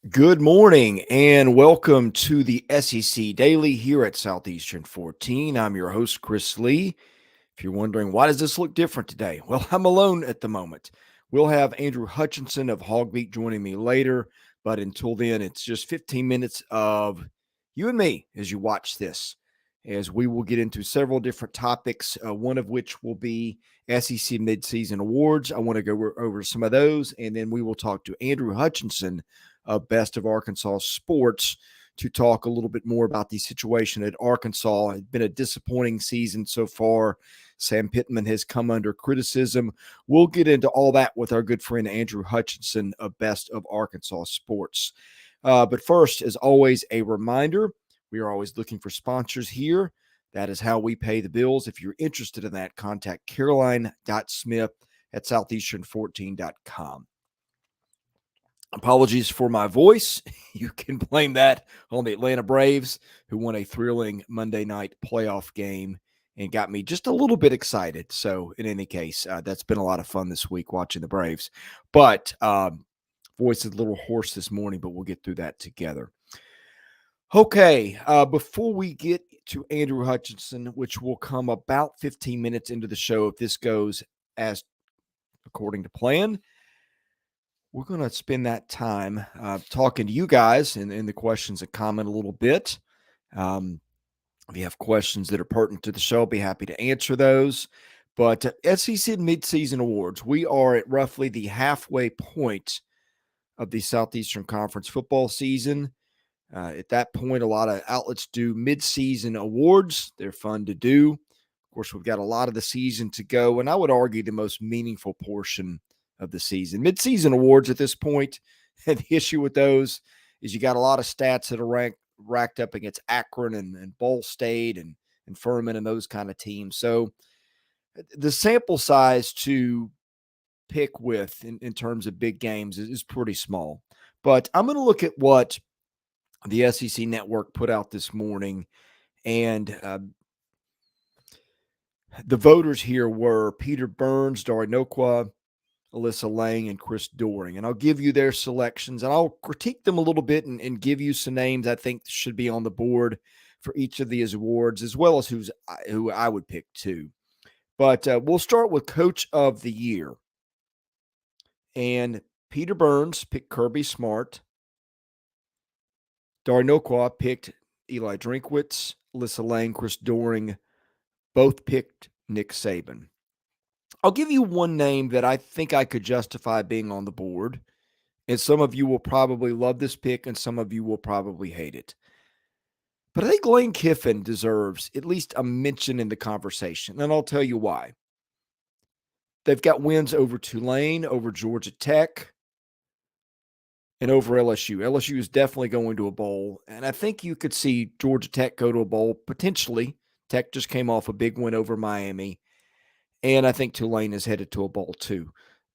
Good morning and welcome to the SEC Daily here at Southeastern 14. I'm your host, Chris Lee. If you're wondering, why does this look different today? Well, I'm alone at the moment. We'll have Andrew Hutchinson of Hogbeat joining me later, but until then, it's just 15 minutes of you and me as you watch this, as we will get into several different topics, one of which will be SEC Midseason Awards. I want to go over some of those, and then we will talk to Andrew Hutchinson of Best of Arkansas Sports to talk a little bit more about the situation at Arkansas. It's been a disappointing season so far. Sam Pittman has come under criticism. We'll get into all that with our good friend Andrew Hutchinson of Best of Arkansas Sports. But first, as always, a reminder, we are always looking for sponsors here. That is how we pay the bills. If you're interested in that, contact caroline.smith at southeastern14.com. Apologies for my voice. You can blame that on the Atlanta Braves, who won a thrilling Monday night playoff game and got me just a little bit excited. So, in any case, that's been a lot of fun this week watching the Braves. But voice is a little hoarse this morning, but we'll get through that together. Okay, before we get to Andrew Hutchinson, which will come about 15 minutes into the show if this goes as according to plan, we're going to spend that time talking to you guys in the questions and comment a little bit. If you have questions that are pertinent to the show, I'll be happy to answer those. But SEC Midseason Awards, we are at roughly the halfway point of the Southeastern Conference football season. At that point, a lot of outlets do midseason awards. They're fun to do. Of course, we've got a lot of the season to go, and I would argue the most meaningful portion of the season. Midseason awards at this point, and the issue with those is you got a lot of stats that are racked up against Akron and Ball State and Furman and those kind of teams. So the sample size to pick with in terms of big games is pretty small. But I'm going to look at what the SEC Network put out this morning, and the voters here were Peter Burns, Dari Nokwa, Alyssa Lang, and Chris Doering. And I'll give you their selections, and I'll critique them a little bit and give you some names I think should be on the board for each of these awards, as well as who I would pick too. But we'll start with Coach of the Year. And Peter Burns picked Kirby Smart. Dari Nokwa picked Eli Drinkwitz. Alyssa Lang, Chris Doering both picked Nick Saban. I'll give you one name that I think I could justify being on the board, and some of you will probably love this pick, and some of you will probably hate it. But I think Lane Kiffin deserves at least a mention in the conversation, and I'll tell you why. They've got wins over Tulane, over Georgia Tech, and over LSU. LSU is definitely going to a bowl, and I think you could see Georgia Tech go to a bowl potentially. Tech just came off a big win over Miami, and I think Tulane is headed to a bowl too.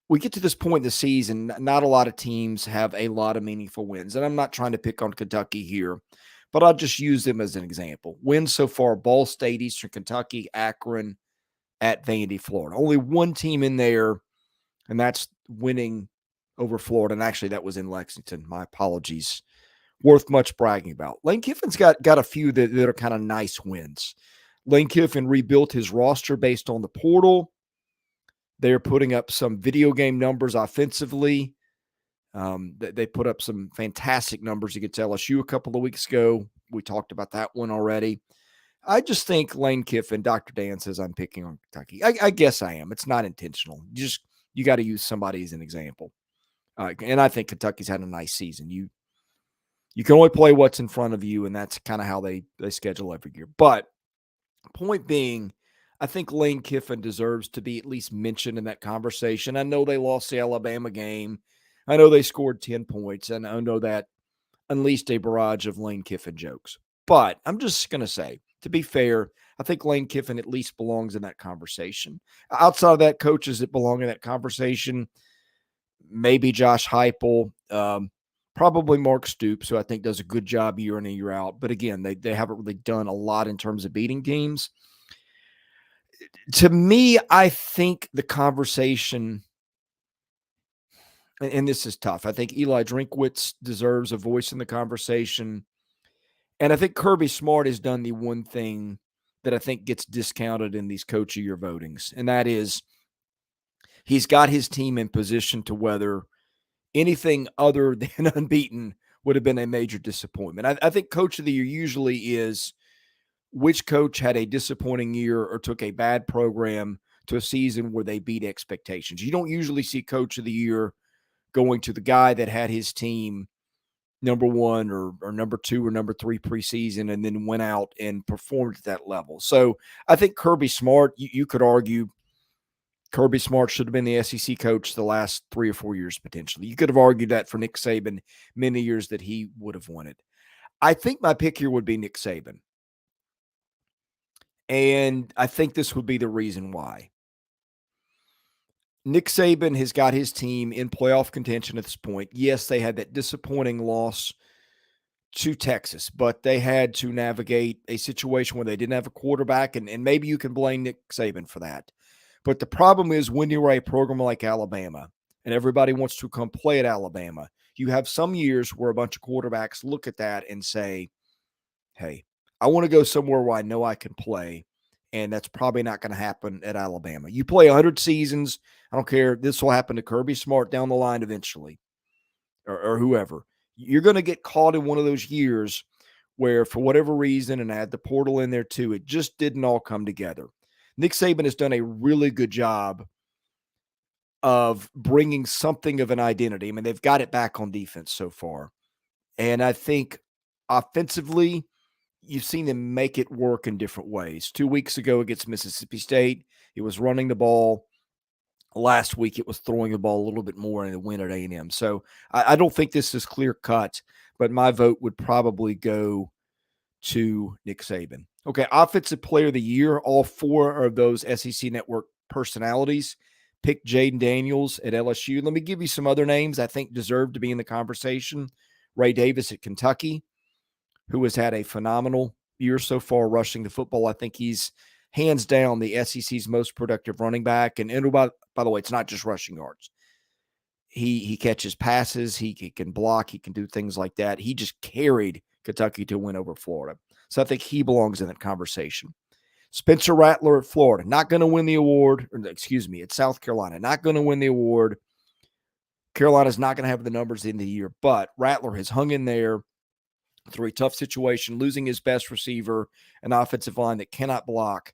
We get to this point in the season, not a lot of teams have a lot of meaningful wins, and I'm not trying to pick on Kentucky here, but I'll just use them as an example. Wins so far: Ball State, Eastern Kentucky, Akron, at Vandy, Florida. Only one team in there, and that's winning over Florida. And actually, that was in Lexington. My apologies. Worth much bragging about. Lane Kiffin's got a few that are kind of nice wins. Lane Kiffin rebuilt his roster based on the portal. They're putting up some video game numbers offensively. They put up some fantastic numbers against LSU a couple of weeks ago. We talked about that one already. I just think Lane Kiffin, Dr. Dan says I'm picking on Kentucky. I guess I am. It's not intentional. You got to use somebody as an example. And I think Kentucky's had a nice season. You can only play what's in front of you, and that's kind of how they schedule every year. But point being, I think Lane Kiffin deserves to be at least mentioned in that conversation. I know they lost the Alabama game. I know they scored 10 points, and I know that unleashed a barrage of Lane Kiffin jokes. But I'm just going to say, to be fair, I think Lane Kiffin at least belongs in that conversation. Outside of that, coaches that belong in that conversation, maybe Josh Heupel, probably Mark Stoops, who I think does a good job year in and year out. But again, they haven't really done a lot in terms of beating teams. To me, I think the conversation and this is tough. I think Eli Drinkwitz deserves a voice in the conversation. And I think Kirby Smart has done the one thing that I think gets discounted in these coach of year votings, and that is he's got his team in position to weather anything other than unbeaten would have been a major disappointment. I think coach of the year usually is which coach had a disappointing year or took a bad program to a season where they beat expectations. You don't usually see coach of the year going to the guy that had his team number one or number two or number three preseason and then went out and performed at that level. So I think Kirby Smart, you could argue Kirby Smart should have been the SEC coach the last 3 or 4 years potentially. You could have argued that for Nick Saban many years that he would have won it. I think my pick here would be Nick Saban. And I think this would be the reason why. Nick Saban has got his team in playoff contention at this point. Yes, they had that disappointing loss to Texas, but they had to navigate a situation where they didn't have a quarterback, and maybe you can blame Nick Saban for that. But the problem is when you're a program like Alabama and everybody wants to come play at Alabama, you have some years where a bunch of quarterbacks look at that and say, hey, I want to go somewhere where I know I can play, and that's probably not going to happen at Alabama. You play 100 seasons, I don't care. This will happen to Kirby Smart down the line eventually or whoever. You're going to get caught in one of those years where, for whatever reason, and I had the portal in there too, it just didn't all come together. Nick Saban has done a really good job of bringing something of an identity. I mean, they've got it back on defense so far. And I think offensively, you've seen them make it work in different ways. 2 weeks ago against Mississippi State, it was running the ball. Last week, it was throwing the ball a little bit more in a win at A&M. So I don't think this is clear cut, but my vote would probably go to Nick Saban. Okay, Offensive Player of the Year, all 4 of those SEC Network personalities picked Jaden Daniels at LSU. Let me give you some other names I think deserve to be in the conversation. Ray Davis at Kentucky, who has had a phenomenal year so far rushing the football. I think he's hands down the SEC's most productive running back. And by the way, it's not just rushing yards. He catches passes. He can block. He can do things like that. He just carried Kentucky to win over Florida. So I think he belongs in that conversation. Spencer Rattler at Florida, not going to win the award. At South Carolina, not going to win the award. Carolina's not going to have the numbers in the year, but Rattler has hung in there through a tough situation, losing his best receiver, an offensive line that cannot block,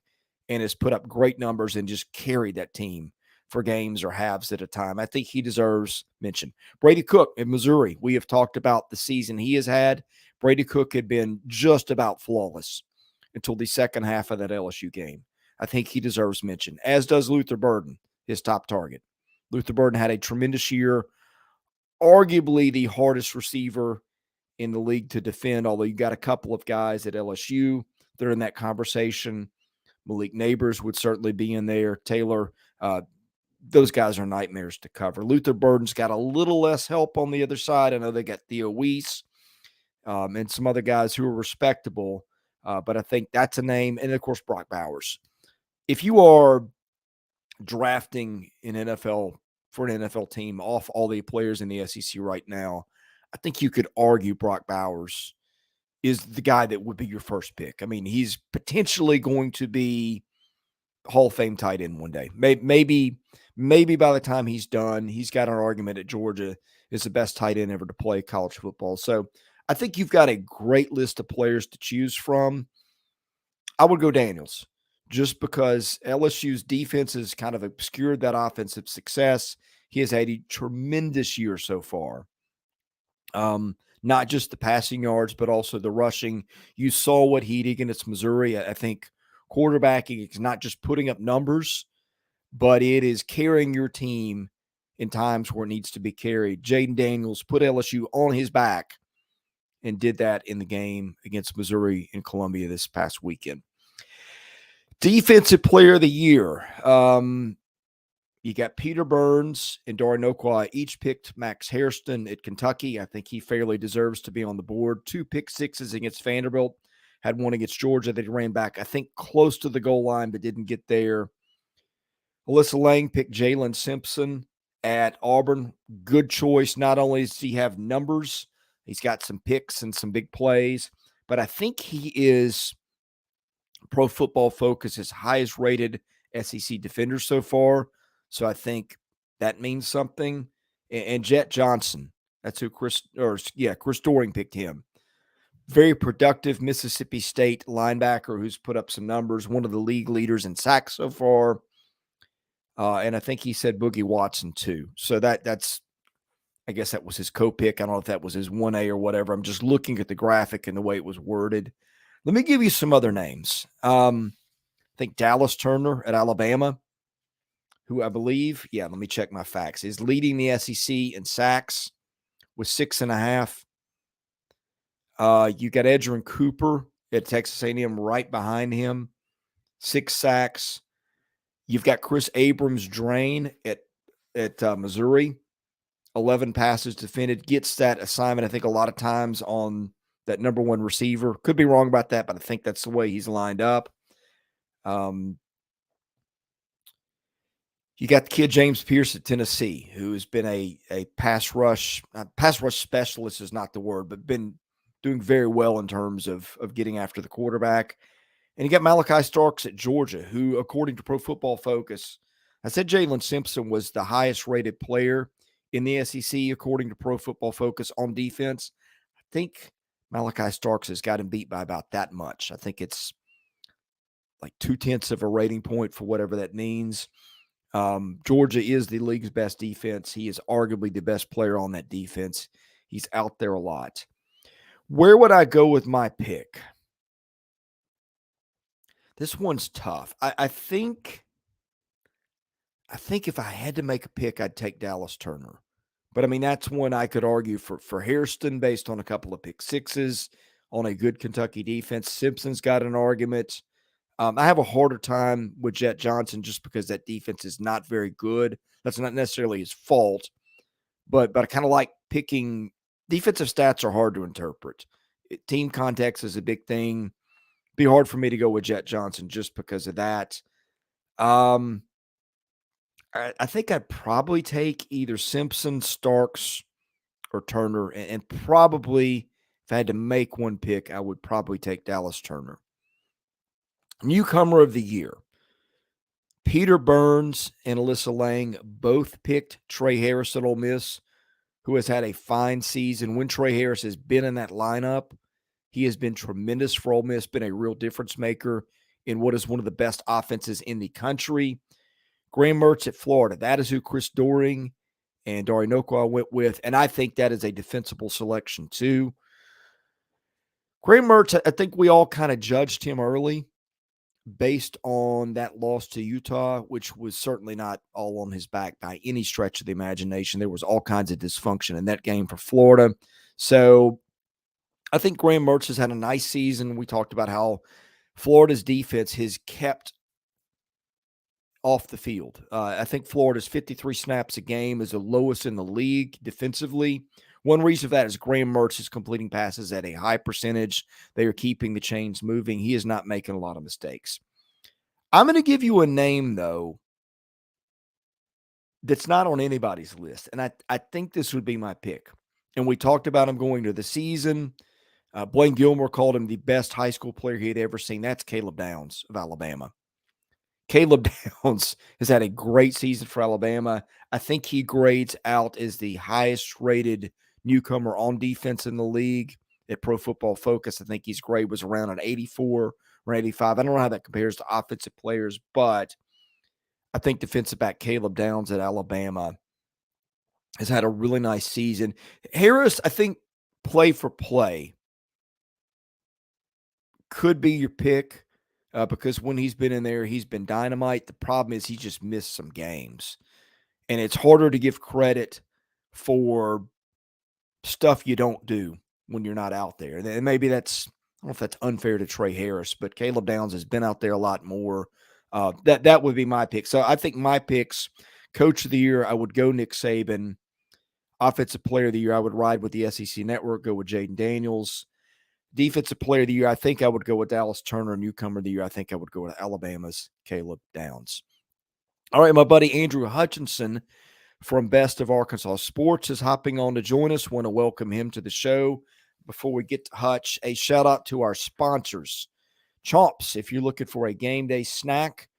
and has put up great numbers and just carried that team for games or halves at a time. I think he deserves mention. Brady Cook in Missouri, we have talked about the season he has had. Brady Cook had been just about flawless until the second half of that LSU game. I think he deserves mention, as does Luther Burden, his top target. Luther Burden had a tremendous year, arguably the hardest receiver in the league to defend, although you got a couple of guys at LSU that are in that conversation. Malik Neighbors would certainly be in there. Taylor, those guys are nightmares to cover. Luther Burden's got a little less help on the other side. I know they got Theo Weiss and some other guys who are respectable, but I think that's a name. And, of course, Brock Bowers. If you are drafting an NFL for an NFL team off all the players in the SEC right now, I think you could argue Brock Bowers is the guy that would be your first pick. I mean, he's potentially going to be Hall of Fame tight end one day. Maybe by the time he's done, he's got an argument at Georgia is the best tight end ever to play college football. So I think you've got a great list of players to choose from. I would go Daniels just because LSU's defense has kind of obscured that offensive success. He has had a tremendous year so far. Not just the passing yards, but also the rushing. You saw what he did against Missouri. I think quarterbacking is not just putting up numbers, but it is carrying your team in times where it needs to be carried. Jaden Daniels put LSU on his back and did that in the game against Missouri in Columbia this past weekend. Defensive Player of the Year. You got Peter Burns and Dorian Okwa each picked Max Hairston at Kentucky. I think he fairly deserves to be on the board. 2 pick sixes against Vanderbilt. Had one against Georgia that he ran back, I think, close to the goal line, but didn't get there. Alyssa Lang picked Jalen Simpson at Auburn. Good choice. Not only does he have numbers, he's got some picks and some big plays, but I think he is Pro Football Focus's highest rated SEC defender so far. So I think that means something. And Jet Johnson, that's who Chris Doering picked him. Very productive Mississippi State linebacker who's put up some numbers, one of the league leaders in sacks so far. And I think he said Boogie Watson too. So that's, I guess that was his co-pick. I don't know if that was his 1A or whatever. I'm just looking at the graphic and the way it was worded. Let me give you some other names. I think Dallas Turner at Alabama, who I believe, let me check my facts, is leading the SEC in sacks with 6.5. You got Edgerrin Cooper at Texas A&M right behind him, 6 sacks. You've got Chris Abrams-Drain at Missouri, 11 passes defended. Gets that assignment, I think, a lot of times on that number one receiver. Could be wrong about that, but I think that's the way he's lined up. You got the kid James Pierce at Tennessee, who has been a pass rush specialist is not the word, but been doing very well in terms of getting after the quarterback. And you got Malachi Starks at Georgia, who, according to Pro Football Focus, I said Jalen Simpson was the highest rated player in the SEC, according to Pro Football Focus, on defense. I think Malachi Starks has got him beat by about that much. I think it's like 0.2 of a rating point for whatever that means. Georgia is the league's best defense. He is arguably the best player on that defense. He's out there a lot. Where would I go with my pick? This one's tough. I think if I had to make a pick, I'd take Dallas Turner. But, I mean, that's one I could argue for Hairston based on a couple of pick sixes on a good Kentucky defense. Simpson's got an argument. I have a harder time with Jet Johnson just because that defense is not very good. That's not necessarily his fault, but I kind of like picking – defensive stats are hard to interpret. Team context is a big thing. Be hard for me to go with Jet Johnson just because of that. I think I'd probably take either Simpson, Starks, or Turner, and probably if I had to make one pick, I would probably take Dallas Turner. Newcomer of the year. Peter Burns and Alyssa Lang both picked Trey Harris at Ole Miss, who has had a fine season. When Trey Harris has been in that lineup, he has been tremendous for Ole Miss, been a real difference maker in what is one of the best offenses in the country. Graham Mertz at Florida. That is who Chris Doering and Dari Nokwa went with, and I think that is a defensible selection too. Graham Mertz, I think we all kind of judged him early based on that loss to Utah, which was certainly not all on his back by any stretch of the imagination. There was all kinds of dysfunction in that game for Florida. So I think Graham Mertz has had a nice season. We talked about how Florida's defense has kept off the field. I think Florida's 53 snaps a game is the lowest in the league defensively. One reason for that is Graham Mertz is completing passes at a high percentage. They are keeping the chains moving. He is not making a lot of mistakes. I'm going to give you a name, though, that's not on anybody's list, and I think this would be my pick. And we talked about him going to the season. Blaine Gilmore called him the best high school player he had ever seen. That's Caleb Downs of Alabama. Caleb Downs has had a great season for Alabama. I think he grades out as the highest rated newcomer on defense in the league at Pro Football Focus. I think his grade was around an 84 or 85. I don't know how that compares to offensive players, but I think defensive back Caleb Downs at Alabama has had a really nice season. Harris, I think play for play could be your pick. Because when he's been in there, he's been dynamite. The problem is he just missed some games. And it's harder to give credit for stuff you don't do when you're not out there. And maybe that's, I don't know if that's unfair to Trey Harris, but Caleb Downs has been out there a lot more. That would be my pick. So I think my picks, Coach of the Year, I would go Nick Saban. Offensive Player of the Year, I would ride with the SEC Network, go with Jaden Daniels. Defensive Player of the Year, I think I would go with Dallas Turner. Newcomer of the Year, I think I would go with Alabama's Caleb Downs. All right, my buddy Andrew Hutchinson from Best of Arkansas Sports is hopping on to join us. Want to welcome him to the show. Before we get to Hutch, a shout out to our sponsors. CHOMPS, if you're looking for a game day snack,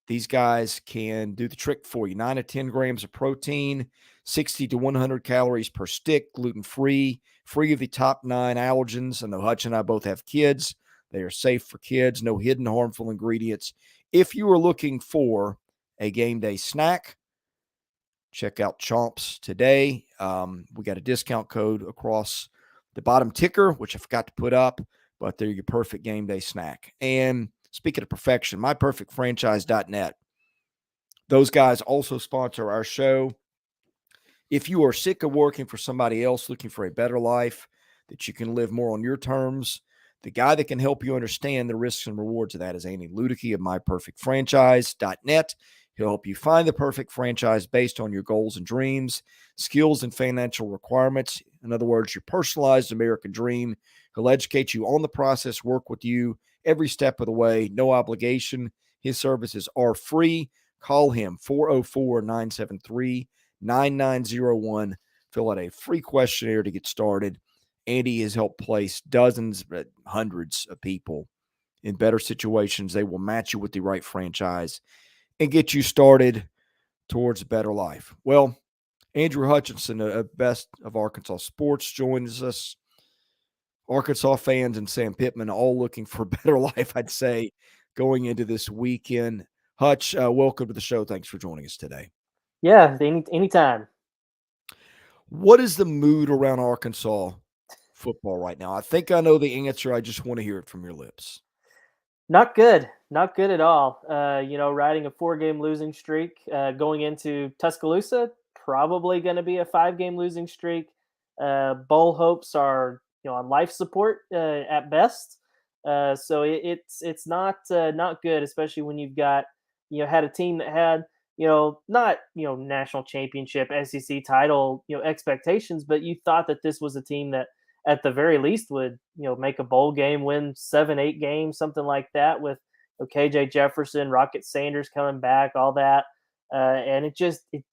these guys can do the trick for you. 9 to 10 grams of protein, 60 to 100 calories per stick, gluten-free, free of the top 9 allergens. I know Hutch and I both have kids. They are safe for kids, no hidden harmful ingredients. If you are looking for a game day snack, check out CHOMPS today. We got a discount code across the bottom ticker, which I forgot to put up, but they're your perfect game day snack. And speaking of perfection, myperfectfranchise.net. Those guys also sponsor our show. If you are sick of working for somebody else, looking for a better life that you can live more on your terms, the guy that can help you understand the risks and rewards of that is Andy Ludicky of myperfectfranchise.net. He'll help you find the perfect franchise based on your goals and dreams, skills and financial requirements. In other words, your personalized American dream. He'll educate you on the process, work with you every step of the way, no obligation. His services are free. Call him 404-973-9901. Fill out a free questionnaire to get started. Andy has helped place dozens, hundreds of people in better situations. They will match you with the right franchise and get you started towards a better life. Well, Andrew Hutchinson of Best of Arkansas Sports joins us. Arkansas fans and Sam Pittman all looking for a better life, I'd say, going into this weekend. Hutch, welcome to the show. Thanks for joining us today. Yeah, anytime. What is the mood around Arkansas football right now? I think I know the answer. I just want to hear it from your lips. Not good. Not good at all. Riding a 4-game losing streak, going into Tuscaloosa, probably going to be a 5-game losing streak. Bowl hopes are, on life support at best. So it's not good, especially when you've got, had a team that had, not, national championship, SEC title, expectations, but you thought that this was a team that at the very least would, make a bowl game, win 7-8 games, something like that with KJ Jefferson, Rocket Sanders coming back, all that. And it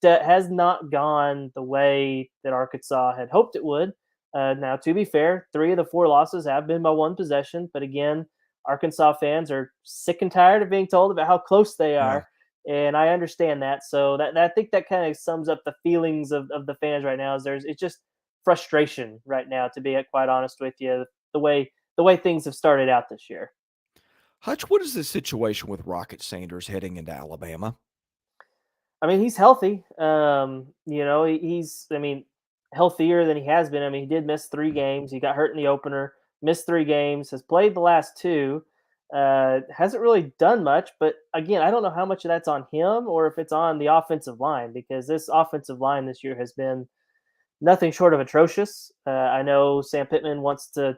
has not gone the way that Arkansas had hoped it would. Now, to be fair, 3 of the 4 losses have been by 1 possession. But again, Arkansas fans are sick and tired of being told about how close they are. Yeah. And I understand that. So I think that kind of sums up the feelings of the fans right now. It's just frustration right now, to be quite honest with you, the way things have started out this year. Hutch, what is the situation with Rocket Sanders heading into Alabama? I mean, he's healthy. He's healthier than he has been. I mean, he did miss 3 games. He got hurt in the opener, missed 3 games, has played the last 2. Hasn't really done much, but again, I don't know how much of that's on him or if it's on the offensive line, because this offensive line this year has been nothing short of atrocious. I know Sam Pittman wants to,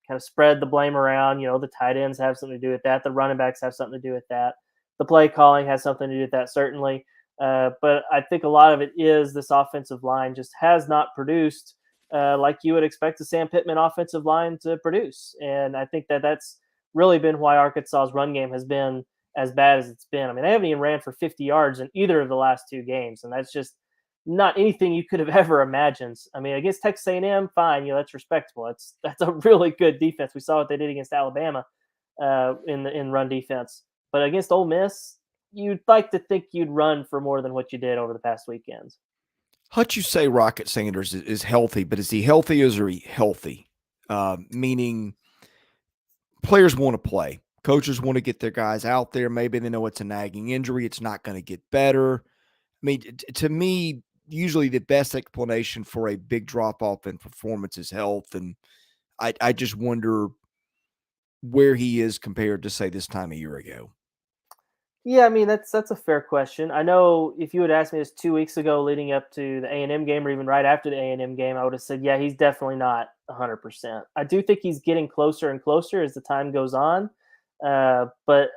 kind of spread the blame around. The tight ends have something to do with that. The running backs have something to do with that. The play calling has something to do with that, certainly. But I think a lot of it is this offensive line just has not produced like you would expect a Sam Pittman offensive line to produce. And I think that's really been why Arkansas's run game has been as bad as it's been. I mean, they haven't even ran for 50 yards in either of the last 2 games, and that's just not anything you could have ever imagined. I mean, against Texas A&M, fine, that's respectable. That's a really good defense. We saw what they did against Alabama in run defense. But against Ole Miss, you'd like to think you'd run for more than what you did over the past weekends. How'd you say Rocket Sanders is healthy, but is he healthy or is he healthy? Meaning players want to play. Coaches want to get their guys out there. Maybe they know it's a nagging injury. It's not going to get better. I mean, to me, usually the best explanation for a big drop-off in performance is health. And I just wonder where he is compared to, say, this time a year ago. Yeah, I mean, that's a fair question. I know if you had asked me this 2 weeks ago leading up to the A&M game or even right after the A&M game, I would have said, yeah, he's definitely not 100%. I do think he's getting closer and closer as the time goes on. But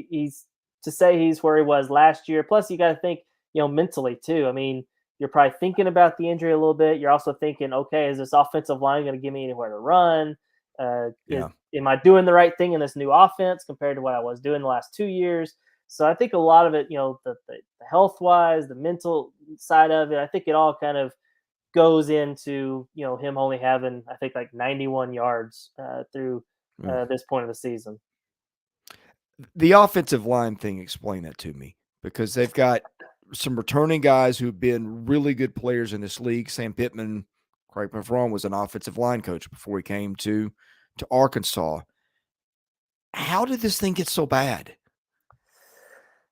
he's to say he's where he was last year. Plus, you got to think, mentally too. I mean, you're probably thinking about the injury a little bit. You're also thinking, okay, is this offensive line going to give me anywhere to run? Am I doing the right thing in this new offense compared to what I was doing the last 2 years? So I think a lot of it, the health wise, the mental side of it, I think it all kind of goes into him only having, I think, like 91 yards through Mm. this point of the season. The offensive line thing, explain that to me, because they've got some returning guys who've been really good players in this league. Sam Pittman, correct me if I'm wrong, was an offensive line coach before he came to Arkansas. How did this thing get so bad?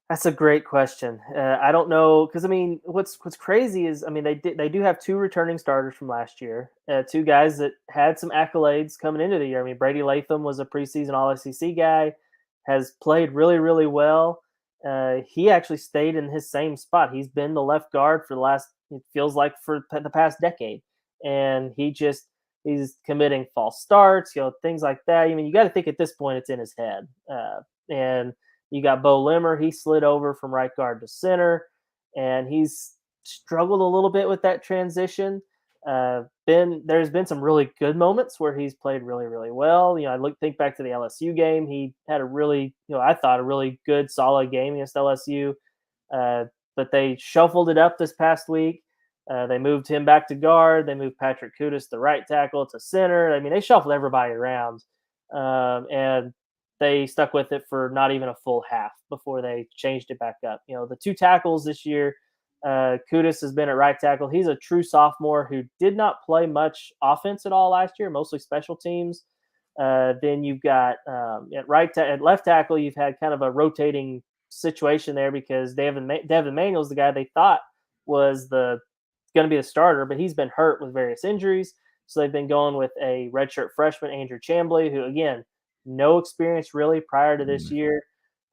That's a great question. I don't know because I mean, what's crazy is I mean they do have two returning starters from last year, two guys that had some accolades coming into the year. I mean, Brady Latham was a preseason All SEC guy, has played really well. He actually stayed in his same spot. He's been the left guard for the last, it feels like, for the past decade, and he's committing false starts, things like that. I mean, you got to think at this point it's in his head, and you got Bo Limmer. He slid over from right guard to center, and he's struggled a little bit with that transition. There's been some really good moments where he's played really well. Think back to the LSU game. He had a really, I thought a really good, solid game against LSU. But they shuffled it up this past week. They moved him back to guard. They moved Patrick Kudus to right tackle to center. I mean, they shuffled everybody around, and they stuck with it for not even a full half before they changed it back up. The two tackles this year, Kudus has been at right tackle. He's a true sophomore who did not play much offense at all last year, mostly special teams. Then you've got at left tackle, you've had kind of a rotating situation there because Devin Manuel's the guy they thought was going to be the starter, but he's been hurt with various injuries. So they've been going with a redshirt freshman, Andrew Chambly, who, again, no experience really prior to this year.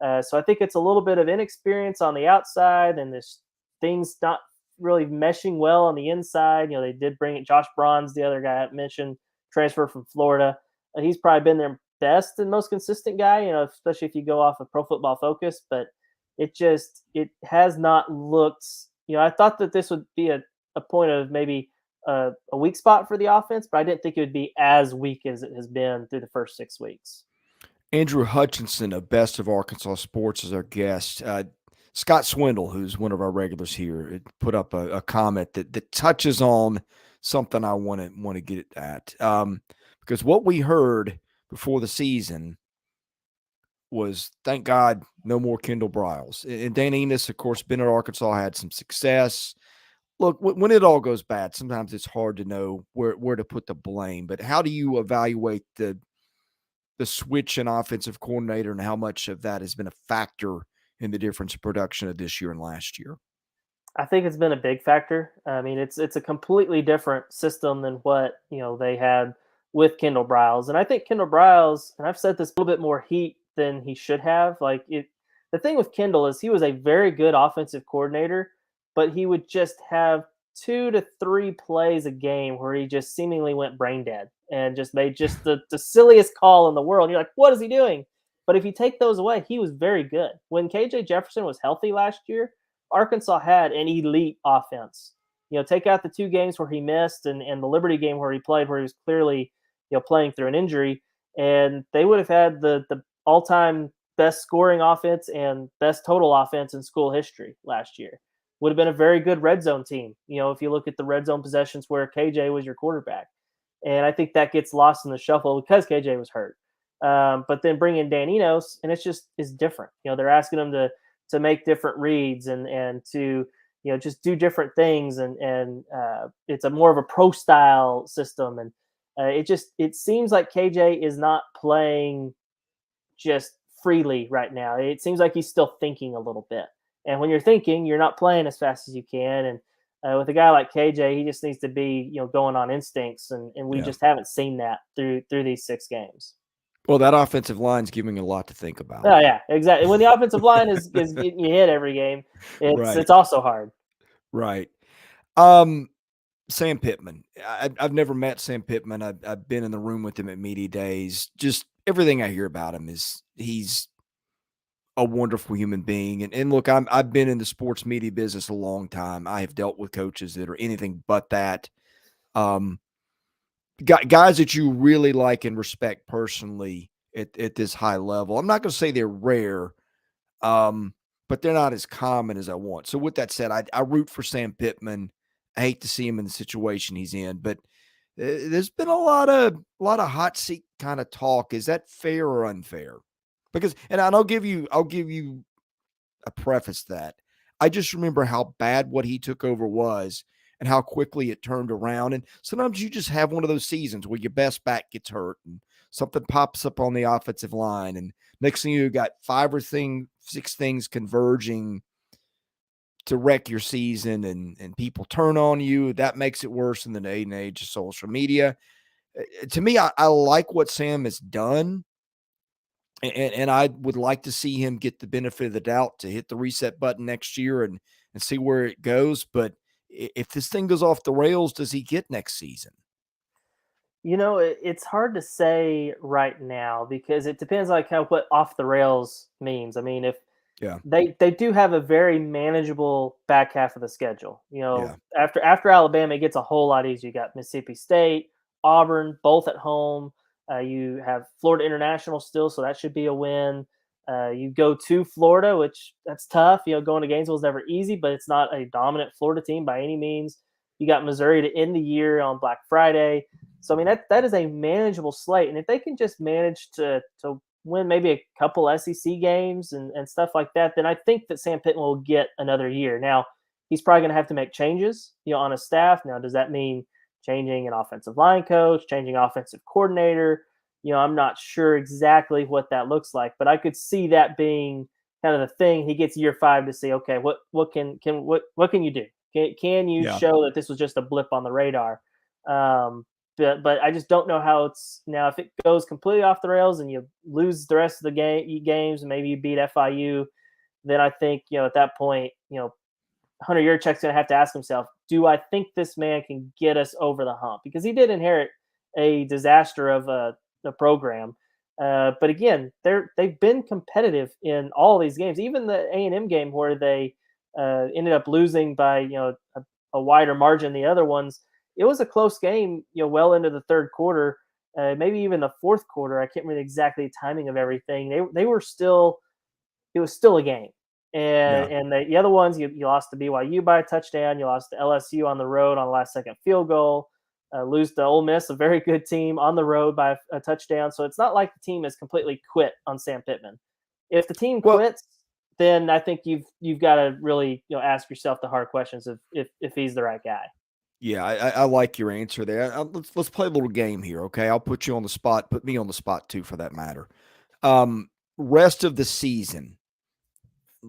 So I think it's a little bit of inexperience on the outside, and this things not really meshing well on the inside. They did bring it. Josh Braun's the other guy I mentioned, transfer from Florida. He's probably been their best and most consistent guy, especially if you go off of Pro Football Focus. But it has not looked. I thought that this would be a point of maybe a weak spot for the offense, but I didn't think it would be as weak as it has been through the first 6 weeks. Andrew Hutchinson of Best of Arkansas Sports is our guest. Scott Swindle, who's one of our regulars here, put up a comment that touches on something I want to get at. Because what we heard before the season was, thank God, no more Kendall Briles. And Dan Enos, of course, been at Arkansas, had some success. Look, when it all goes bad, sometimes it's hard to know where to put the blame. But how do you evaluate the switch in offensive coordinator and how much of that has been a factor in the difference in production of this year and last year? I think it's been a big factor. I mean, it's a completely different system than what they had with Kendall Briles, and I think Kendall Briles, and I've said this, a little bit more heat than he should have. The thing with Kendall is he was a very good offensive coordinator, but he would just have 2 to 3 plays a game where he just seemingly went brain dead and just made just the silliest call in the world. And you're like, what is he doing? But if you take those away, he was very good. When KJ Jefferson was healthy last year, Arkansas had an elite offense. Take out the 2 games where he missed and the Liberty game where he played, where he was clearly, playing through an injury, and they would have had the all-time best scoring offense and best total offense in school history last year. Would have been a very good red zone team, if you look at the red zone possessions where KJ was your quarterback. And I think that gets lost in the shuffle because KJ was hurt. But then bring in Dan Enos, and it's different. They're asking him to make different reads and to just do different things, and it's a more of a pro style system, and it seems like KJ is not playing just freely right now. It seems like he's still thinking a little bit, and when you're thinking, you're not playing as fast as you can. And with a guy like KJ, he just needs to be going on instincts, and we just haven't seen that through these 6 games. Well, that offensive line's giving a lot to think about. Oh yeah, exactly. When the offensive line is getting you hit every game, it's also hard. Right. Sam Pittman. I've never met Sam Pittman. I've been in the room with him at media days. Just everything I hear about him is he's a wonderful human being. And look, I've been in the sports media business a long time. I have dealt with coaches that are anything but that. Guys that you really like and respect personally at this high level. I'm not going to say they're rare, But they're not as common as I want. So with that said, I root for Sam Pittman. I hate to see him in the situation he's in, but there's been a lot of hot seat kind of talk. Is that fair or unfair? Because I'll give you a preface to that. I just remember how bad what he took over was and how quickly it turned around. And sometimes you just have one of those seasons where your best back gets hurt and something pops up on the offensive line. And next thing you got 6 things converging to wreck your season, and people turn on you. That makes it worse in the day and age of social media. To me, I like what Sam has done. And I would like to see him get the benefit of the doubt to hit the reset button next year and see where it goes. But if this thing goes off the rails, does he get next season? It's hard to say right now because it depends like what off the rails means. I mean, if Yeah. they do have a very manageable back half of the schedule. Yeah. After Alabama, it gets a whole lot easier. You got Mississippi State, Auburn, both at home. You have Florida International still, so that should be a win. You go to Florida, which that's tough. Going to Gainesville is never easy, but it's not a dominant Florida team by any means. You got Missouri to end the year on Black Friday. So I mean that is a manageable slate, and if they can just manage to win maybe a couple SEC games and stuff like that, then I think that Sam Pittman will get another year. Now he's probably going to have to make changes, on his staff. Now, does that mean changing an offensive line coach, changing offensive coordinator? I'm not sure exactly what that looks like, but I could see that being kind of the thing. He gets year 5 to see, okay, what can you do? Can you Yeah. show that this was just a blip on the radar? But I just don't know how it's now. If it goes completely off the rails and you lose the rest of the games, and maybe you beat FIU, then I think at that point, Hunter Yurchek's going to have to ask himself, do I think this man can get us over the hump? Because he did inherit a disaster of a program. But again, they've been competitive in all these games, even the A&M game where they ended up losing by a wider margin than the other ones. It was a close game, well into the third quarter, maybe even the fourth quarter. I can't remember exactly the timing of everything. They were still, it was still a game. Yeah. And the other ones, you lost to BYU by a touchdown. You lost to LSU on the road on the last second field goal. Lose to Ole Miss, a very good team, on the road by a touchdown. So it's not like the team has completely quit on Sam Pittman. If the team Well, quits, then I think you've got to really ask yourself the hard questions of if he's the right guy. yeah, I like your answer there. Let's play a little game here, okay? I'll put you on the spot, put me on the spot too, for that matter. Rest of the season,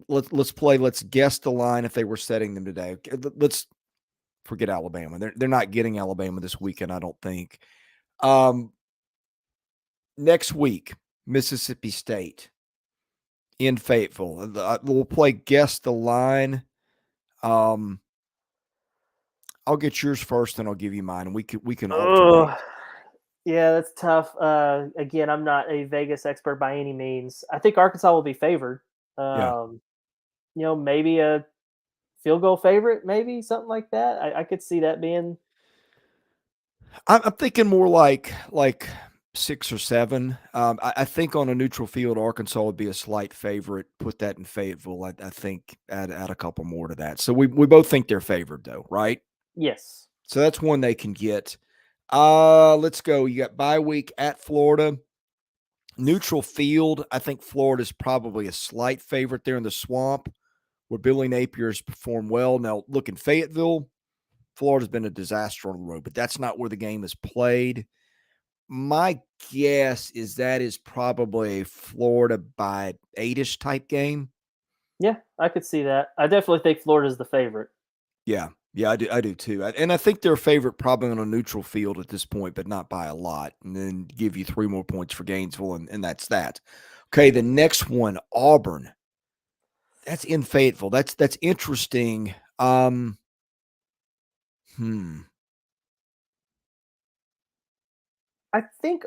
let's play. Let's guess the line if they were setting them today. Let's forget Alabama. They're not getting Alabama this weekend, I don't think. Next week, Mississippi State in Fayetteville. We'll play guess the line. I'll get yours first, then I'll give you mine, and we can alternate. Oh, yeah, that's tough. Again, I'm not a Vegas expert by any means. I think Arkansas will be favored. Yeah. Maybe a field goal favorite, maybe something like that. I could see that being. I'm thinking more like 6 or 7. I think on a neutral field, Arkansas would be a slight favorite. Put that in Fayetteville. I think add a couple more to that. So we both think they're favored, though, right? Yes. So that's one they can get. Let's go. You got bye week at Florida. Neutral field, I think Florida's probably a slight favorite there in the Swamp, where Billy Napier's performed well. Now, look, in Fayetteville, Florida's been a disaster on the road, but that's not where the game is played. My guess is that is probably a Florida by 8-ish type game. Yeah, I could see that. I definitely think Florida's the favorite. Yeah. Yeah, I do too. And I think they're a favorite probably on a neutral field at this point, but not by a lot. And then give you 3 more points for Gainesville, and that's that. Okay, the next one, Auburn. That's in Fayetteville. That's interesting. Hmm. I think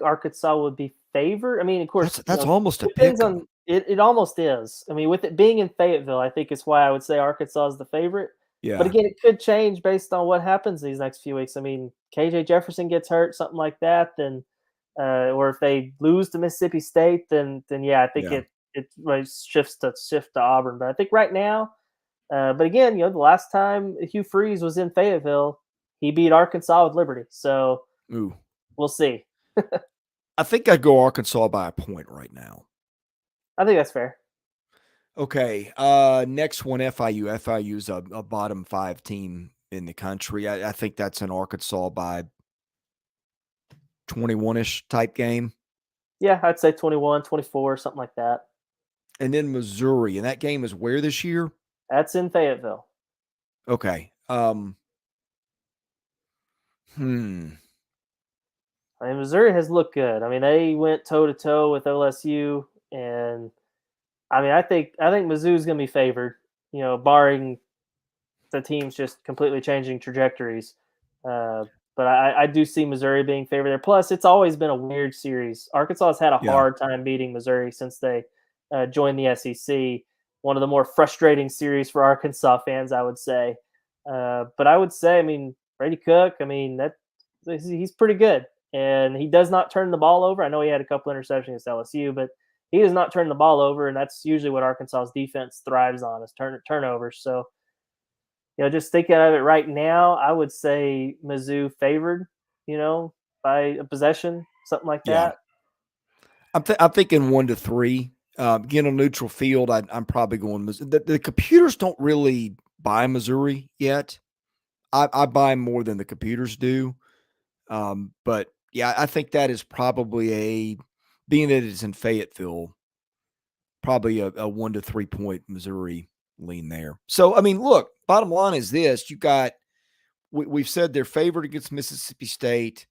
Arkansas would be favored. I mean, of course, That's almost a depends pick 'em. on it. It almost is. I mean, with it being in Fayetteville, I think it's why I would say Arkansas is the favorite. But Yeah. again, it could change based on what happens these next few weeks. I mean, KJ Jefferson gets hurt, something like that, then, or if they lose to Mississippi State, then yeah, I think Yeah. it like, shift to Auburn. But I think right now, but again, the last time Hugh Freeze was in Fayetteville, he beat Arkansas with Liberty. So Ooh. we'll see. I think I'd go Arkansas by a point right now. I think that's fair. Okay. Next one, FIU. FIU is a bottom 5 team in the country. I think that's an Arkansas by 21-ish type game. Yeah, I'd say 21, 24, something like that. And then Missouri. And that game is where this year? That's in Fayetteville. Okay. I mean, Missouri has looked good. I mean, they went toe to toe with LSU, and I mean, I think Mizzou's going to be favored. Barring the teams just completely changing trajectories. But I do see Missouri being favored there. Plus, it's always been a weird series. Arkansas has had a Yeah. hard time beating Missouri since they joined the SEC. One of the more frustrating series for Arkansas fans, I would say. But I would say, I mean, Brady Cook, I mean, he's pretty good. And he does not turn the ball over. I know he had a couple interceptions against LSU, but he does not turn the ball over, and that's usually what Arkansas's defense thrives on is turnovers. So, just thinking of it right now, I would say Mizzou favored, by a possession, something like Yeah. that. I'm thinking 1-3. Again, on neutral field, I'm probably going Missouri. The computers don't really buy Missouri yet. I buy more than the computers do. But yeah, I think that is probably being that it's in Fayetteville, probably a 1-3 point Missouri lean there. So, I mean, look, bottom line is this. We've said they're favored against Mississippi State.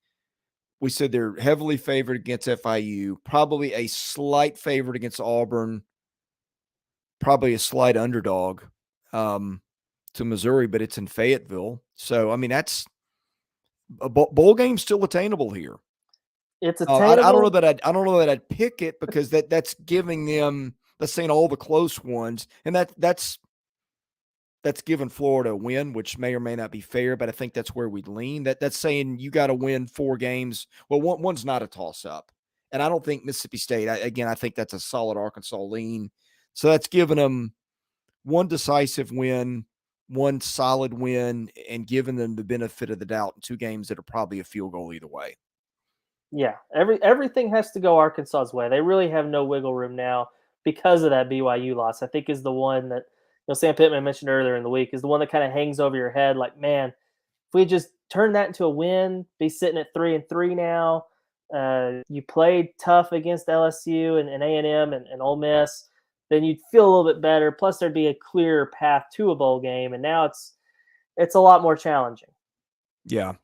We said they're heavily favored against FIU, probably a slight favorite against Auburn, probably a slight underdog to Missouri, but it's in Fayetteville. So, I mean, that's a bowl game still attainable here. It's I don't know attainable. that I'd pick it because that's giving them, that's saying all the close ones, and that's giving Florida a win, which may or may not be fair, but I think that's where we'd lean. That's saying you got to win 4 games. Well, one's not a toss up, and I don't think Mississippi State. I think that's a solid Arkansas lean. So that's giving them one decisive win, one solid win, and giving them the benefit of the doubt in 2 games that are probably a field goal either way. Yeah, everything has to go Arkansas's way. They really have no wiggle room now because of that BYU loss. I think is the one that Sam Pittman mentioned earlier in the week is the one that kind of hangs over your head. Like, man, if we just turn that into a win, be sitting at 3-3 now. You played tough against LSU and A&M and Ole Miss, then you'd feel a little bit better. Plus, there'd be a clearer path to a bowl game, and now it's a lot more challenging. Yeah.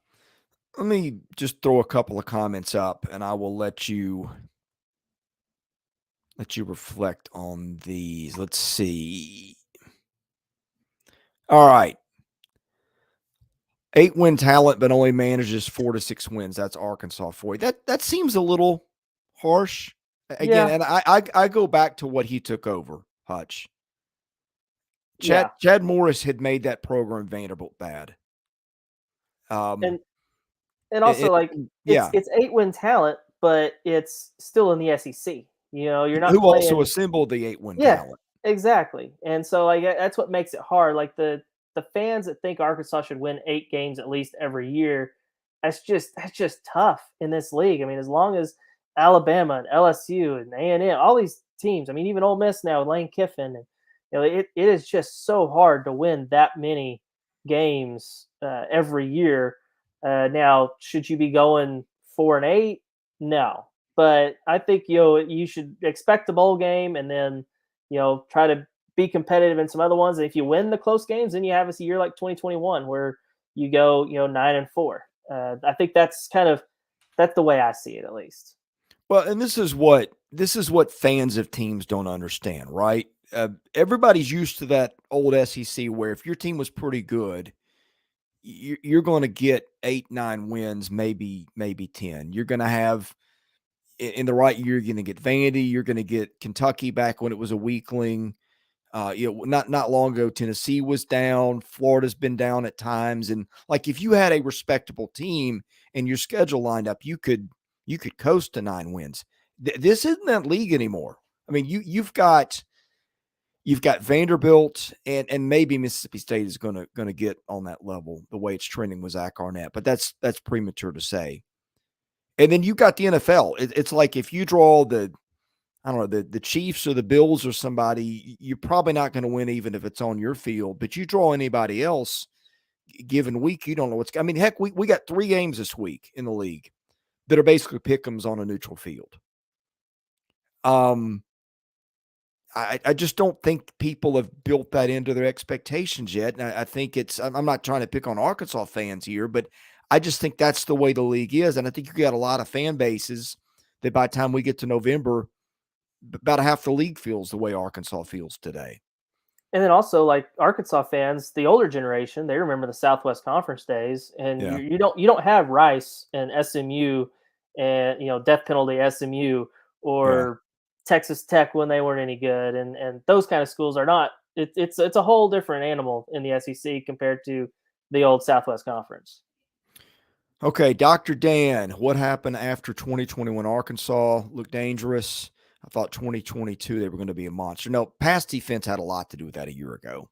Let me just throw a couple of comments up, and I will let you reflect on these. Let's see. All right. 8-win talent, but only manages 4 to 6 wins. That's Arkansas for you. That seems a little harsh. Again, Yeah. and I go back to what he took over, Hutch. Yeah. Chad Morris had made that program Vanderbilt bad. And also, yeah. it's 8-win talent, but it's still in the SEC. You're not Who playing. also assembled the 8-win Yeah, talent. exactly. And so, that's what makes it hard. Like the fans that think Arkansas should win 8 games at least every year, that's just tough in this league. I mean, as long as Alabama and LSU and A&M, all these teams, I mean, even Ole Miss now with Lane Kiffin, and it is just so hard to win that many games every year. Now, should you be going 4-8? No, but I think you should expect a bowl game and then try to be competitive in some other ones. And if you win the close games, then you have a year like 2021 where you go 9-4. I think that's the way I see it, at least. Well, and this is what fans of teams don't understand, right? Everybody's used to that old SEC where if your team was pretty good, you're going to get 8-9 wins, maybe 10. You're going to have in the right year, you're going to get Vandy, you're going to get Kentucky back when it was a weakling. Not long ago, Tennessee was down. Florida's been down at times, and like if you had a respectable team and your schedule lined up, you could coast to 9 wins. This isn't that league anymore. I mean, you've got Vanderbilt and maybe Mississippi State is gonna get on that level the way it's trending with Zach Arnett, but that's premature to say. And then you got the NFL. It's like if you draw I don't know, the Chiefs or the Bills or somebody, you're probably not going to win even if it's on your field. But you draw anybody else, given week, you don't know what's. I mean, heck, we got 3 games this week in the league that are basically pick'ems on a neutral field. I just don't think people have built that into their expectations yet. And I think I'm not trying to pick on Arkansas fans here, but I just think that's the way the league is. And I think you got a lot of fan bases that by the time we get to November, about half the league feels the way Arkansas feels today. And then also, like Arkansas fans, the older generation, they remember the Southwest Conference days, and Yeah. you don't have Rice and SMU and death penalty SMU or Texas Tech when they weren't any good, and those kind of schools are not. It's a whole different animal in the SEC compared to the old Southwest Conference. Okay, Dr. Dan, what happened after 2021? Arkansas looked dangerous. I thought 2022 they were going to be a monster. No, pass defense had a lot to do with that a year ago.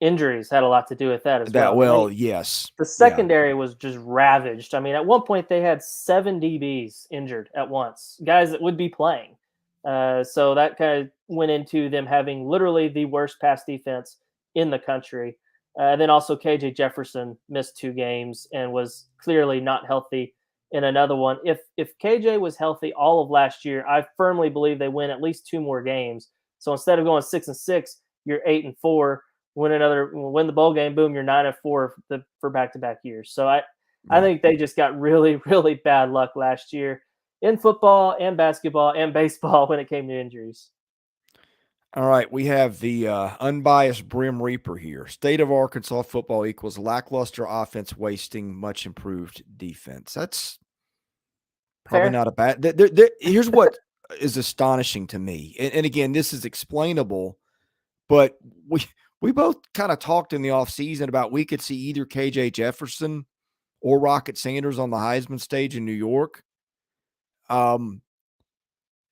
Injuries had a lot to do with that as well. Well, yes. The secondary was just ravaged. I mean, at one point they had 7 DBs injured at once, guys that would be playing. So that kind of went into them having literally the worst pass defense in the country. Then also KJ Jefferson missed 2 games and was clearly not healthy in another one. If KJ was healthy all of last year, I firmly believe they win at least 2 more games. So instead of going 6-6, you're 8-4. Win the bowl game, boom, you're 9-4 for back-to-back years. So I think they just got really, really bad luck last year in football and basketball and baseball when it came to injuries. All right, we have the unbiased Brim Reaper here. State of Arkansas football equals lackluster offense wasting much improved defense. That's probably Fair. not a bad. Here's what is astonishing to me, and again, this is explainable, but we both kind of talked in the offseason about we could see either KJ Jefferson or Rocket Sanders on the Heisman stage in New York.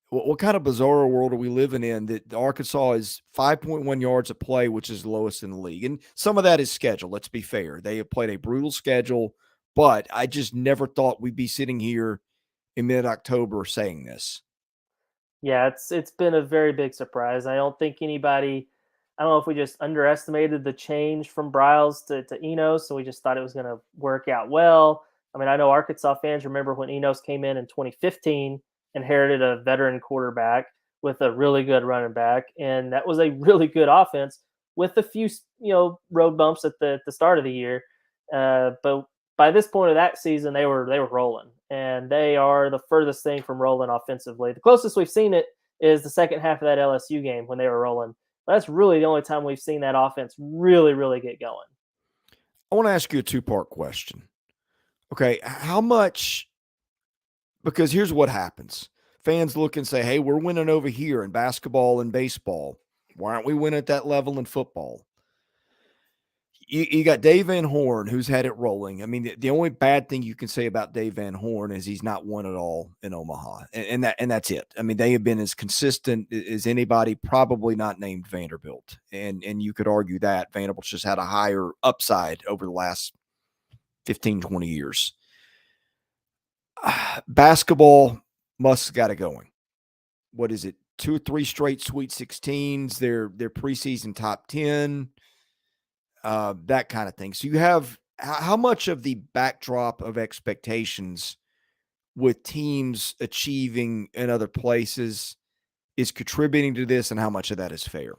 What kind of bizarre world are we living in that Arkansas is 5.1 yards a play, which is the lowest in the league? And some of that is schedule. Let's be fair. They have played a brutal schedule, but I just never thought we'd be sitting here in mid-October saying this. Yeah, it's been a very big surprise. I don't think anybody. I don't know if we just underestimated the change from Briles to Enos, so we just thought it was going to work out well. I mean, I know Arkansas fans remember when Enos came in 2015, inherited a veteran quarterback with a really good running back, and that was a really good offense with a few road bumps at the start of the year. But by this point of that season, they were rolling, and they are the furthest thing from rolling offensively. The closest we've seen it is the second half of that LSU game when they were rolling. That's really the only time we've seen that offense really, really get going. I want to ask you a 2-part question. Okay, how much – because here's what happens. Fans look and say, hey, we're winning over here in basketball and baseball. Why aren't we winning at that level in football? You got Dave Van Horn, who's had it rolling. I mean, the only bad thing you can say about Dave Van Horn is he's not won at all in Omaha, and that's it. I mean, they have been as consistent as anybody, probably not named Vanderbilt, and you could argue that Vanderbilt's just had a higher upside over the last 15, 20 years. Basketball must have got it going. What is it? 2 or 3 straight Sweet 16s. Their preseason top 10. That kind of thing. So you have how much of the backdrop of expectations with teams achieving in other places is contributing to this, and how much of that is fair?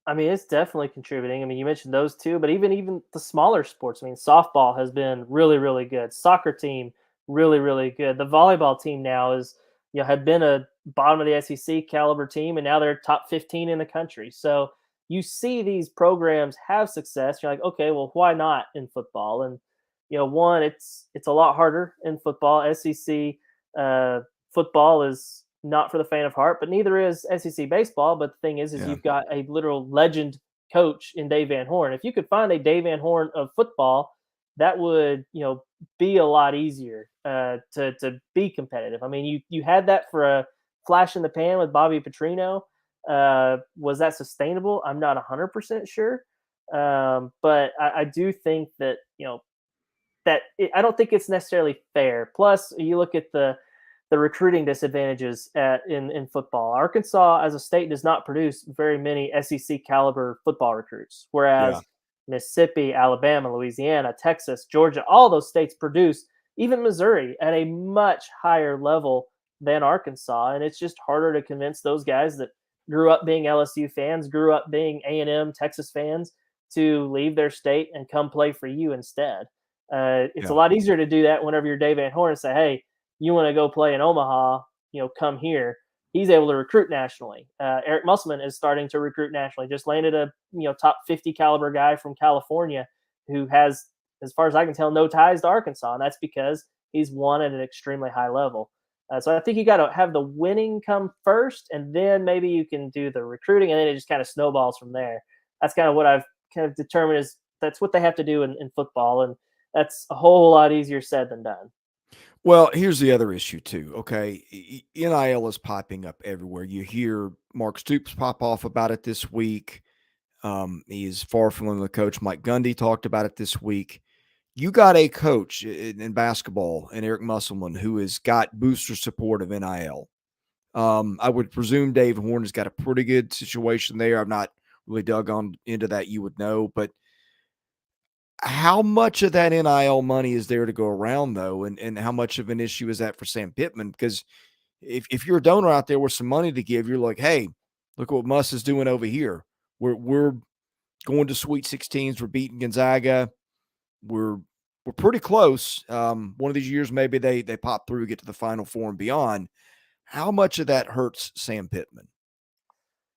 I mean, it's definitely contributing. I mean, you mentioned those two, but even the smaller sports. I mean, softball has been really, really good. Soccer team, really, really good. The volleyball team now had been a bottom of the SEC caliber team, and now they're top 15 in the country. So you see these programs have success. You're like, okay, well, why not in football? And one, it's a lot harder in football. SEC football is not for the faint of heart, but neither is SEC baseball. But the thing is Yeah. you've got a literal legend coach in Dave Van Horn. If you could find a Dave Van Horn of football, that would be a lot easier to be competitive. I mean, you had that for flash in the pan with Bobby Petrino. Was that sustainable? I'm not 100% sure. But I do think that, I don't think it's necessarily fair. Plus, you look at the recruiting disadvantages in football. Arkansas, as a state, does not produce very many SEC caliber football recruits, Yeah. whereas Mississippi, Alabama, Louisiana, Texas, Georgia, all those states produce, even Missouri, at a much higher level than Arkansas. And it's just harder to convince those guys that grew up being LSU fans, grew up being A&M, Texas fans, to leave their state and come play for you instead. It's a Yeah. lot easier to do that whenever you're Dave Van Horn and say, hey, you want to go play in Omaha, come here. He's able to recruit nationally. Eric Musselman is starting to recruit nationally. Just landed a top 50 caliber guy from California who has, as far as I can tell, no ties to Arkansas, and that's because he's won at an extremely high level. So I think you got to have the winning come first, and then maybe you can do the recruiting, and then it just kind of snowballs from there. That's kind of what I've kind of determined is that's what they have to do in football, and that's a whole lot easier said than done. Well, here's the other issue too. Okay, NIL is popping up everywhere. You hear Mark Stoops pop off about it this week. He is far from the coach. Mike Gundy talked about it this week. You got a coach in basketball, and Eric Musselman, who has got booster support of NIL. I would presume Dave Horn has got a pretty good situation there. I've not really dug on into that. You would know, but how much of that NIL money is there to go around, though, and how much of an issue is that for Sam Pittman? Because if you're a donor out there with some money to give, you're like, hey, look what Muss is doing over here. We're going to Sweet 16s. We're beating Gonzaga. We're pretty close. One of these years, maybe they pop through, get to the Final Four and beyond. How much of that hurts Sam Pittman?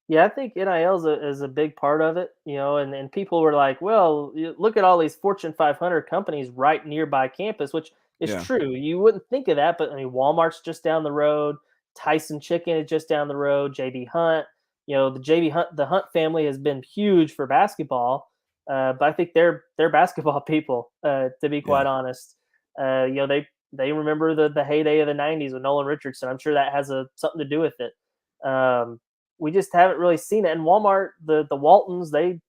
Yeah, I think NIL is a big part of it, and people were like, well, look at all these Fortune 500 companies right nearby campus, which is Yeah. true. You wouldn't think of that, but I mean, Walmart's just down the road, Tyson Chicken is just down the road, JB Hunt, the Hunt family has been huge for basketball, but I think they're basketball people, to be Yeah. quite honest. They remember the heyday of the '90s with Nolan Richardson. I'm sure that has something to do with it. We just haven't really seen it. And Walmart, the Waltons, to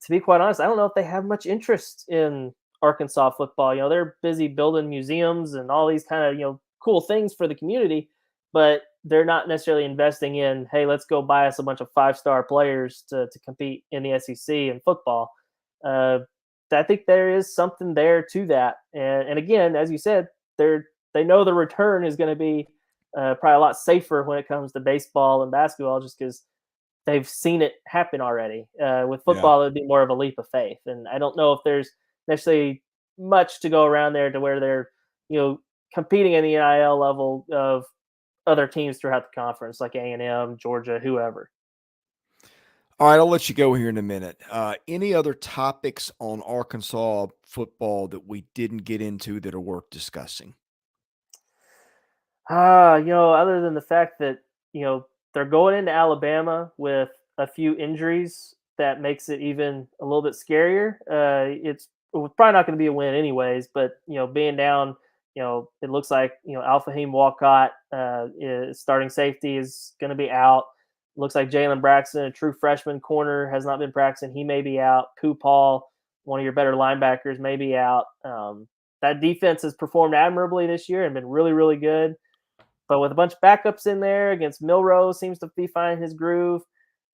be quite honest, I don't know if they have much interest in Arkansas football. They're busy building museums and all these kind of cool things for the community, but they're not necessarily investing in, hey, let's go buy us a bunch of 5-star players to compete in the SEC in football. I think there is something there to that. And again, as you said, they know the return is going to be probably a lot safer when it comes to baseball and basketball, just because they've seen it happen already. With Yeah. football, it'd be more of a leap of faith, and I don't know if there's necessarily much to go around there to where they're competing in the NIL level of other teams throughout the conference, like A&M, Georgia, whoever. All right, I'll let you go here in a minute. Any other topics on Arkansas football that we didn't get into that are worth discussing? Other than the fact that, they're going into Alabama with a few injuries, that makes it even a little bit scarier. It was probably not going to be a win anyways, but, being down, it looks like, Al-Fahim Walcott, is starting safety, is going to be out. Looks like Jalen Braxton, a true freshman corner, has not been practicing. He may be out. Ku Paul, one of your better linebackers, may be out. That defense has performed admirably this year and been really, really good. But with a bunch of backups in there against Milrose, seems to be finding his groove.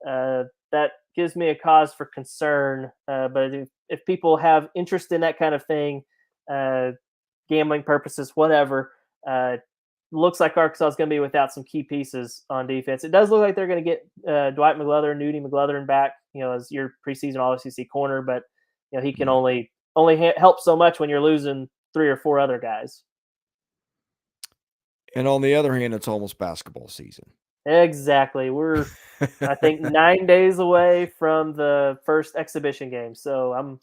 That gives me a cause for concern. But if people have interest in that kind of thing, gambling purposes, whatever, looks like Arkansas is going to be without some key pieces on defense. It does look like they're going to get Dwight McGlothern, Nudie McGlothern back, as your preseason All-SEC corner, but he can only help so much when you're losing 3 or 4 other guys. And on the other hand, it's almost basketball season. Exactly. We're, I think, 9 days away from the first exhibition game, so I'm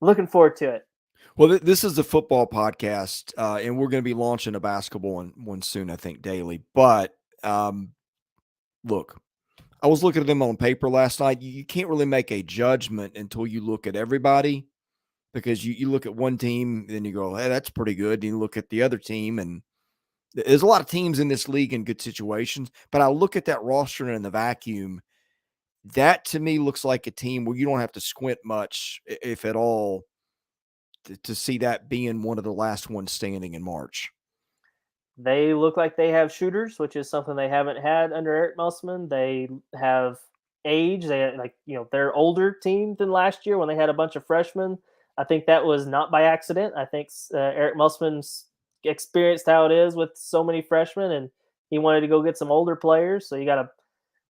looking forward to it. Well, this is a football podcast, and we're going to be launching a basketball one soon, I think, daily. But look, I was looking at them on paper last night. You can't really make a judgment until you look at everybody, because you look at one team and you go, hey, that's pretty good. And you look at the other team and There's a lot of teams in this league in good situations, but I look at that roster and in the vacuum, that to me looks like a team where you don't have to squint much, if at all, to see that being one of the last ones standing in March. They look like they have shooters, which is something they haven't had under Eric Musselman. They have age. They they're older team than last year when they had a bunch of freshmen. I think that was not by accident. I think Eric Musselman's experienced how it is with so many freshmen, and he wanted to go get some older players. So you got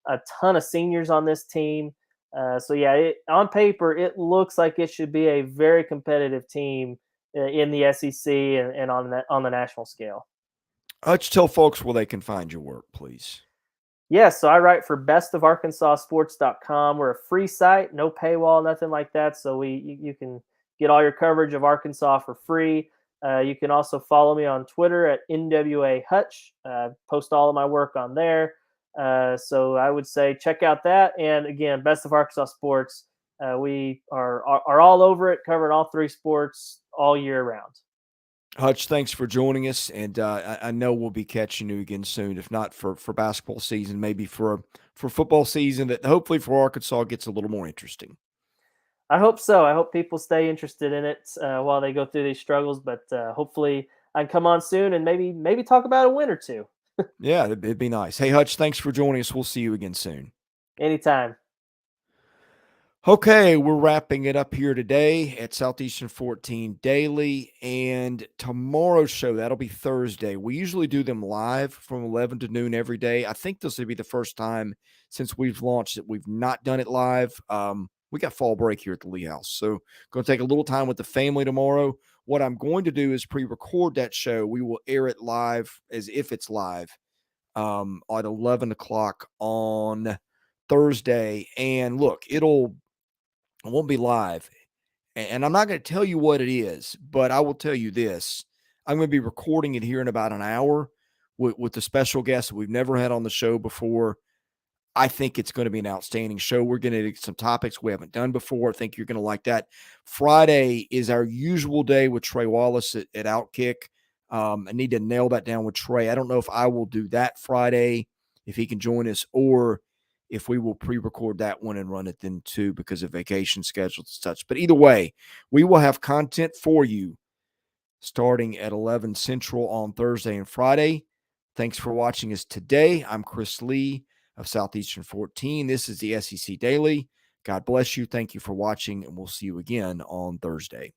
a ton of seniors on this team. So yeah, on paper, it looks like it should be a very competitive team in the SEC and on the national scale. Let's tell folks where they can find your work, please. Yes, so I write for bestofarkansassports.com. We're a free site, no paywall, nothing like that. So you can get all your coverage of Arkansas for free. You can also follow me on Twitter at NWA Hutch. Post all of my work on there. So I would say check out that. And again, Best of Arkansas Sports. We are all over it, covering all three sports all year round. Hutch, thanks for joining us, and I know we'll be catching you again soon. If not for basketball season, maybe for football season that hopefully for Arkansas gets a little more interesting. I hope so. I hope people stay interested in it while they go through these struggles. But hopefully, I can come on soon and maybe talk about a win or two. Yeah, it'd be nice. Hey, Hutch, thanks for joining us. We'll see you again soon. Anytime. Okay, we're wrapping it up here today at Southeastern 14 Daily, and tomorrow's show, that'll be Thursday. We usually do them live from 11 to noon every day. I think this will be the first time since we've launched that we've not done it live. We got fall break here at the Lee House, so going to take a little time with the family tomorrow. What I'm going to do is pre-record that show. We will air it live as if it's live at 11 o'clock on Thursday. And look, it won't be live. And I'm not going to tell you what it is, but I will tell you this. I'm going to be recording it here in about an hour with the special guest that we've never had on the show before. I think it's going to be an outstanding show. We're going to get some topics we haven't done before. I think you're going to like that. Friday is our usual day with Trey Wallace at Outkick. I need to nail that down with Trey. I don't know if I will do that Friday, if he can join us, or if we will pre-record that one and run it then too because of vacation schedules and such. But either way, we will have content for you starting at 11 Central on Thursday and Friday. Thanks for watching us today. I'm Chris Lee of Southeastern 14. This is the SEC Daily. God bless you. Thank you for watching, and we'll see you again on Thursday.